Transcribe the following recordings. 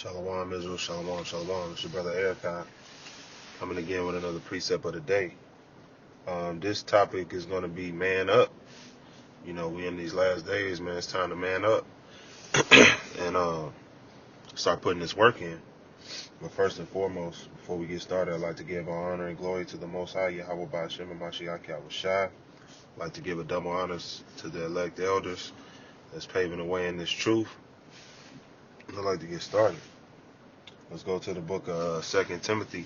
Shalom, Israel, shalom, shalom. It's your brother Erica coming again with another precept of the day. This topic is going to be man up. You know, we in these last days, man. It's time to man up and start putting this work in. But first and foremost, before we get started, I'd like to give all honor and glory to the Most High, Yahweh Ba'ashem and H.O.I. I'd like to give a double honors to the elect elders that's paving the way in this truth. I'd like to get started. Let's go to the book of 2 Timothy,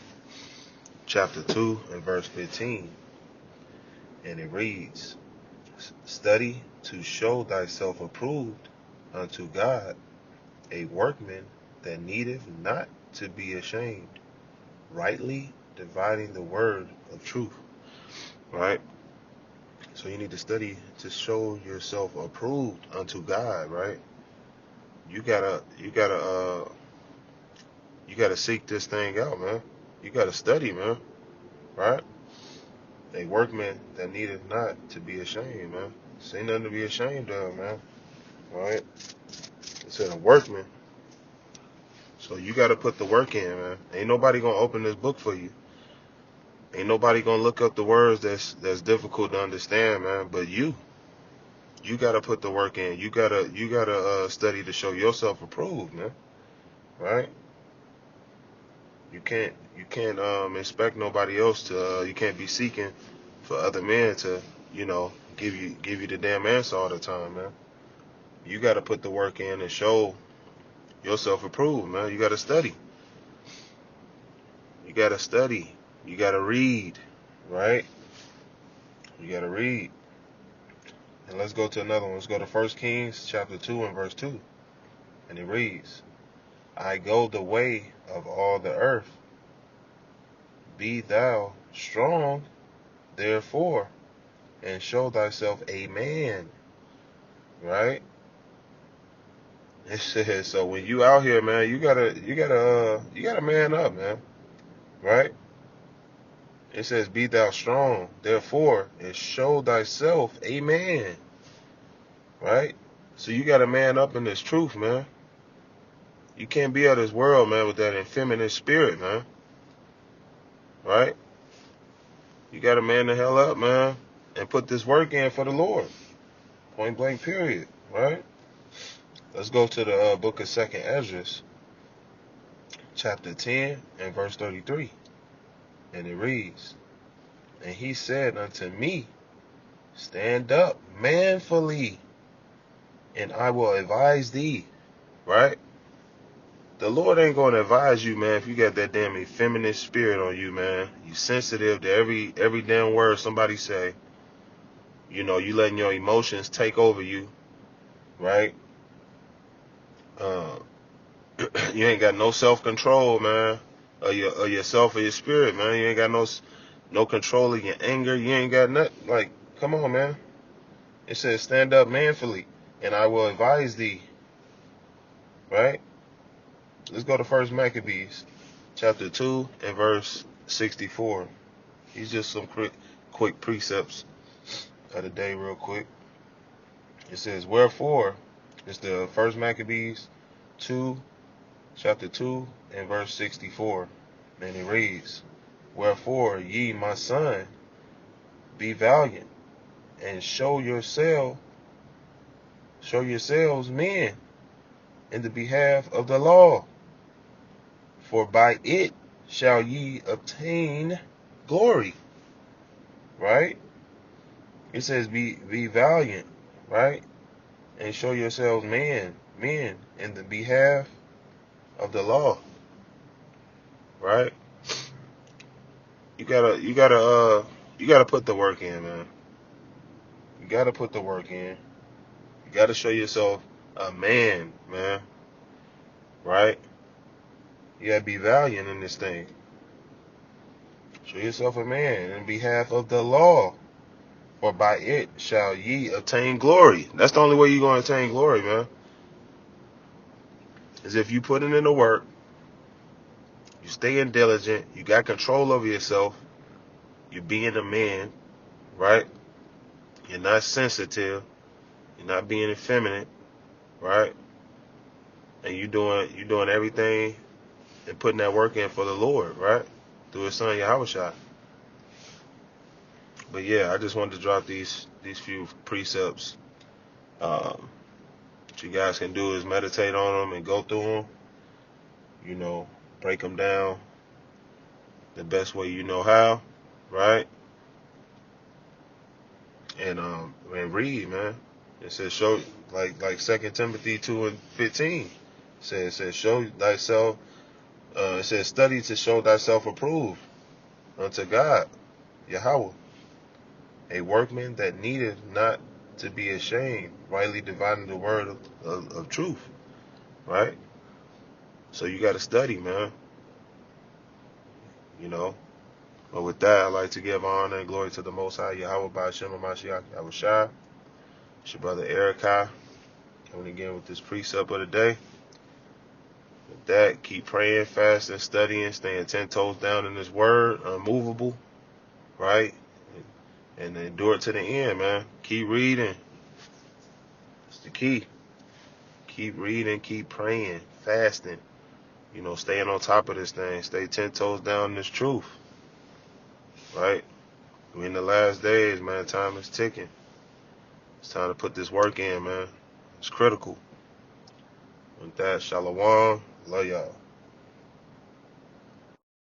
chapter 2 and verse 15. And it reads, Study to show thyself approved unto God, a workman that needeth not to be ashamed, rightly dividing the word of truth. Right? So you need to study to show yourself approved unto God, right? You gotta seek this thing out, man. You gotta study, man. Right? A workman that needeth not to be ashamed, man. This ain't nothing to be ashamed of, man. Right? It said a workman. So you gotta put the work in, man. Ain't nobody gonna open this book for you. Ain't nobody gonna look up the words that's difficult to understand, man. But you gotta put the work in. You gotta study to show yourself approved, man. Right? You can't expect nobody else to. You can't be seeking for other men to, give you the damn answer all the time, man. You gotta put the work in and show yourself approved, man. You gotta study. You gotta study. You gotta read, right? You gotta read. And let's go to another one. Let's go to 1 Kings chapter 2 and verse 2. And it reads, I go the way of all the earth. Be thou strong, therefore, and show thyself a man. Right? It says, so when you out here, man, you gotta man up, man. Right? It says, be thou strong, therefore, and show thyself a man. Right? So you gotta man up in this truth, man. You can't be of this world, man, with that effeminate spirit, man. Right? You gotta man the hell up, man, and put this work in for the Lord. Point blank, period. Right? Let's go to the book of 2nd Ezra, chapter 10 and verse 33. And it reads, And he said unto me, Stand up manfully, and I will advise thee. Right? The Lord ain't going to advise you, man, if you got that damn effeminate spirit on you, man. You sensitive to every damn word somebody say. You letting your emotions take over you, right? You ain't got no self-control, man, of yourself or your spirit, man. You ain't got no control of your anger. You ain't got nothing. Like, come on, man. It says, stand up manfully, and I will advise thee. Right? Let's go to 1 Maccabees, chapter 2 and verse 64. These just some quick precepts of the day real quick. It says, wherefore, it's the 1 Maccabees chapter 2 and verse 64. And it reads, wherefore, ye, my son, be valiant, and show yourselves men in the behalf of the law, for by it shall ye obtain glory. Right? It says be valiant, right? And show yourselves men in the behalf of the law. Right? You gotta put the work in, man. You gotta put the work in. You gotta show yourself a man, man. Right? You gotta be valiant in this thing. Show yourself a man in behalf of the law, for by it shall ye obtain glory. That's the only way you're going to attain glory, man. Is if you put in the work, you staying diligent, you got control over yourself, you're being a man, right? You're not sensitive, you're not being effeminate, right? and you doing everything and putting that work in for the Lord, right? Through His Son Yahushua. But yeah, I just wanted to drop these few precepts. What you guys can do is meditate on them and go through them. You know, break them down the best way you know how, right? And read, man. It says show like 2 Timothy 2:15. It says show thyself. It says study to show thyself approved unto God, Yahweh, a workman that needeth not to be ashamed, rightly dividing the word of truth, right? So you got to study, man. You know. But with that, I'd like to give honor and glory to the Most High, Yahweh, by Hashem, Mashiach, Yahushua. It's your brother Erikai, coming again with this precept of the day. With that, keep praying, fasting, studying, staying 10 toes down in this word, unmovable, right? And endure it to the end, man. Keep reading. It's the key. Keep reading, keep praying, fasting. You know, staying on top of this thing. Stay 10 toes down in this truth, right? We're in the last days, man. Time is ticking. It's time to put this work in, man. It's critical. With that, shalom. Love y'all.